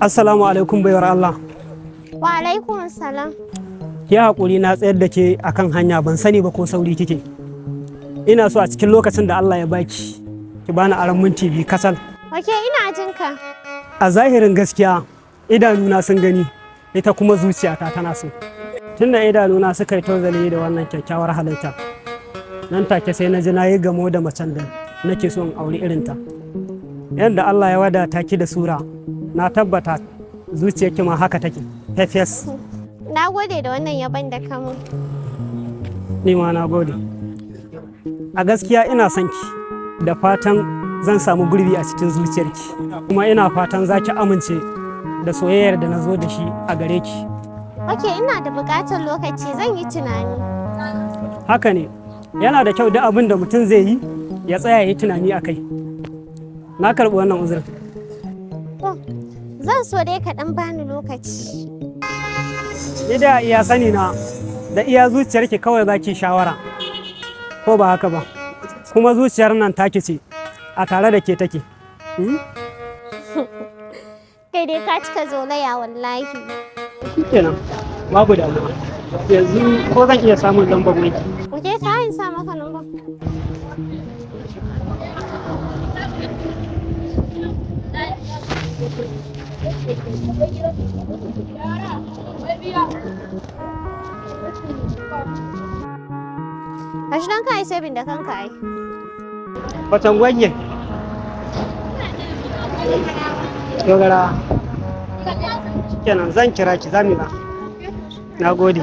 Assalamu alaikum baiwar Allah. Wa alaikum salam. Ya haƙuri na tsayar da ke akan hanya ban sani ba ko sauri kike. Ina so a cikin lokacin da Allah ya baki ki bani aron minti biyu kasal. Wake ina jin ka. A zahirin gaskiya idanuna sun gani ita kuma zuciyata tana so. Tunda idanuna suka yi tozali da wannan kyakkyawar halitta. Nan take sai na ji na yi gamo da macen da nake so in auri irinta. Yadda Allah ya wadata ki da sura na tabbata zuciyarki ma haka take. Fefes. Na gode da wannan yaban da kamun. Ni ma na gode. A gaskiya ina son ki da fatan zan samu gurbi a cikin zuciyarki kuma ina fatan za ki amince da soyayyar da na zo da shi a gare ki. Ok, ina da buƙatar lokaci zan yi tunani. Haka ne, yana da kyau duk abin da mutum zai yi ya tsaya ya yi tunani a kai. Na karɓi wannan uzurin. To, zan so dai ka ɗan bani lokaci. Ni da iya sani na da iya zuciyarki kawai za ki shawara. Ko ba haka ba, kuma zuciyar nan take ce a tare da ke take. Kai dai ka cika zolaya wallahi. Kenan, babu damuwa. Yanzu ko zan iya samun lambar mai. Oke, ka yin sa maka number. Gashi nan ka yi sabin da kanka ai. Wacan gwaje. Dogara. Kenan zan kira ki zamila. Na gode.